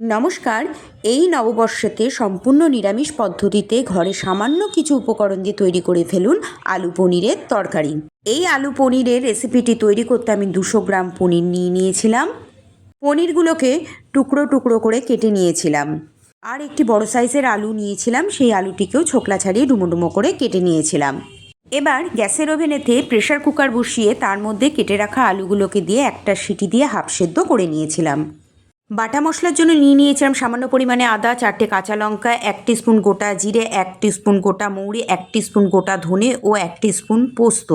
নমস্কার। এই নববর্ষেতে সম্পূর্ণ নিরামিষ পদ্ধতিতে ঘরে সামান্য কিছু উপকরণ দিয়ে তৈরি করে ফেলুন আলু পনিরের তরকারি। এই আলু পনিরের রেসিপিটি তৈরি করতে আমি 200 গ্রাম পনির নিয়েছিলাম। পনিরগুলোকে টুকরো টুকরো করে কেটে নিয়েছিলাম। আর একটি বড় সাইজের আলু নিয়েছিলাম, সেই আলুটিকেও ছোকলা ছাড়িয়ে ডুমো ডুমো করে কেটে নিয়েছিলাম। এবার গ্যাসের ওভেনেতে প্রেশার কুকার বসিয়ে তার মধ্যে কেটে রাখা আলুগুলোকে দিয়ে একটা সিটি দিয়ে হাফ সেদ্ধ করে নিয়েছিলাম। বাটা মশলার জন্য নিয়েছিলাম সামান্য পরিমাণে আদা, 4টে কাঁচা লঙ্কা, 1 টিস্পুন গোটা জিরে, 1 টিস্পুন গোটা মৌরি, 1 টিস্পুন গোটা ধনে ও 1 টিস্পুন পোস্ত।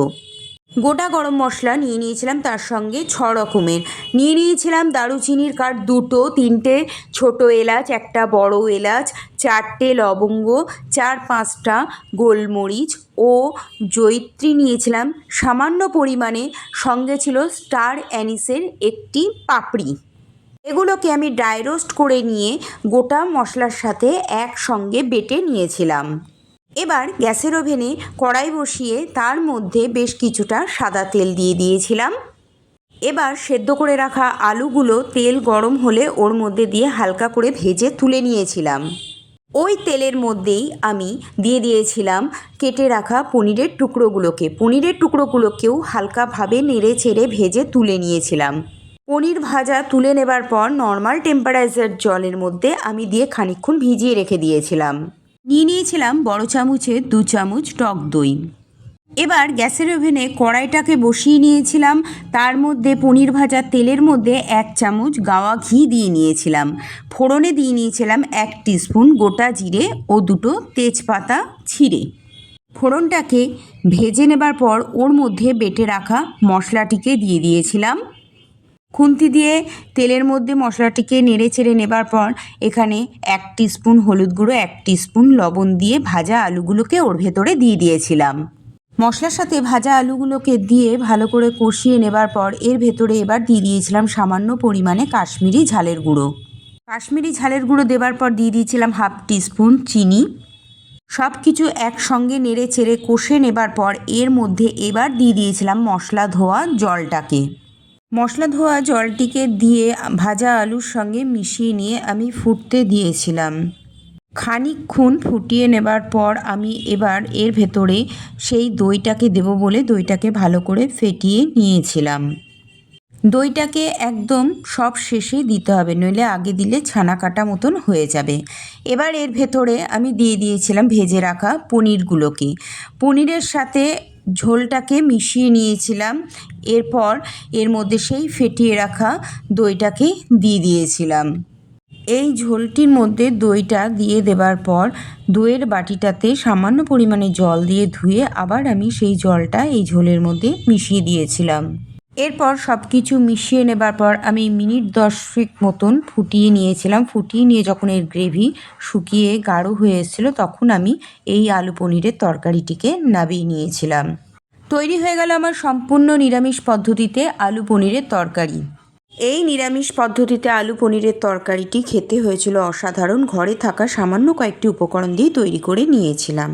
গোটা গরম মশলা নিয়েছিলাম, তার সঙ্গে 6 রকমের নিয়েছিলাম দারুচিনির কাঠ 2টো, 3টে ছোট এলাচ, একটা বড় এলাচ, 4টে লবঙ্গ, 4-5টা গোলমরিচ ও জয়িত্রী নিয়েছিলাম সামান্য পরিমাণে। সঙ্গে ছিল স্টার অ্যানিসের একটি পাপড়ি। এগুলোকে আমি ড্রাই রোস্ট করে নিয়ে গোটা মশলার সাথে একসঙ্গে বেটে নিয়েছিলাম। এবার গ্যাসের ওভেনে কড়াই বসিয়ে তার মধ্যে বেশ কিছুটা সাদা তেল দিয়ে দিয়েছিলাম। এবার সেদ্ধ করে রাখা আলুগুলো তেল গরম হলে ওর মধ্যে দিয়ে হালকা করে ভেজে তুলে নিয়েছিলাম। ওই তেলের মধ্যেই আমি দিয়ে দিয়েছিলাম কেটে রাখা পনিরের টুকরোগুলোকেও হালকাভাবে নেড়ে চেড়ে ভেজে তুলে নিয়েছিলাম। পনির ভাজা তুলে নেবার পর নর্মাল টেম্পারেচার জলের মধ্যে আমি দিয়ে খানিকক্ষণ ভিজিয়ে রেখে দিয়েছিলাম। নিয়েছিলাম বড় চামচে 2 চামচ টক দই। এবার গ্যাসের ওভেনে কড়াইটাকে বসিয়ে নিয়েছিলাম, তার মধ্যে পনির ভাজা তেলের মধ্যে 1 চামচ গাওয়া ঘি দিয়ে নিয়েছিলাম। ফোড়নে দিয়ে নিয়েছিলাম 1 টিস্পুন গোটা জিরে ও 2টো তেজপাতা ছিঁড়ে। ফোড়নটাকে ভেজে নেবার পর ওর মধ্যে বেটে রাখা মশলাটিকে দিয়ে দিয়েছিলাম। খুন্তি দিয়ে তেলের মধ্যে মশলাটিকে নেড়ে চেড়ে নেবার পর এখানে 1 টিস্পুন হলুদ গুঁড়ো, 1 টিস্পুন লবণ দিয়ে ভাজা আলুগুলোকে ওর ভেতরে দিয়ে দিয়েছিলাম। মশলার সাথে ভাজা আলুগুলোকে দিয়ে ভালো করে কষিয়ে নেবার পর এর ভেতরে এবার দিয়ে দিয়েছিলাম সামান্য পরিমাণে কাশ্মীরি ঝালের গুঁড়ো। কাশ্মীরি ঝালের গুঁড়ো দেবার পর দিয়ে দিয়েছিলাম হাফ টিস্পুন চিনি। সব কিছু একসঙ্গে নেড়ে চেড়ে কষে নেবার পর এর মধ্যে এবার দিয়ে দিয়েছিলাম মশলা ধোয়া জলটাকে। মশলা ধোয়া জলটিকে দিয়ে ভাজা আলুর সঙ্গে মিশিয়ে নিয়ে আমি ফুটতে দিয়েছিলাম। খানিকক্ষণ ফুটিয়ে নেবার পর আমি এবার এর ভেতরে সেই দইটাকে দেব বলে দইটাকে ভালো করে ফেটিয়ে নিয়েছিলাম। দইটাকে একদম সব শেষে দিতে হবে, নইলে আগে দিলে ছানা কাটা মতন হয়ে যাবে। এবার এর ভেতরে আমি দিয়ে দিয়েছিলাম ভেজে রাখা পনিরগুলোকে। পনিরের সাথে ঝোলটাকে মিশিয়ে নিয়েছিলাম। এরপর এর মধ্যে সেই ফেটিয়ে রাখা দইটাকে দিয়ে দিয়েছিলাম। এই ঝোলটির মধ্যে দইটা দিয়ে দেবার পর দইয়ের বাটিটাতে সামান্য পরিমাণে জল দিয়ে ধুয়ে আবার আমি সেই জলটা এই ঝোলের মধ্যে মিশিয়ে দিয়েছিলাম। এরপর সব কিছু মিশিয়ে নেবার পর আমি মিনিট 10 মতন ফুটিয়ে নিয়েছিলাম। ফুটিয়ে নিয়ে যখন এর গ্রেভি শুকিয়ে গাঢ় হয়ে এসেছিলো তখন আমি এই আলু পনিরের তরকারিটিকে নামিয়ে নিয়েছিলাম। তৈরি হয়ে গেল আমার সম্পূর্ণ নিরামিষ পদ্ধতিতে আলু পনিরের তরকারি। এই নিরামিষ পদ্ধতিতে আলু পনিরের তরকারিটি খেতে হয়েছিল অসাধারণ। ঘরে থাকা সামান্য কয়েকটি উপকরণ দিয়ে তৈরি করে নিয়েছিলাম।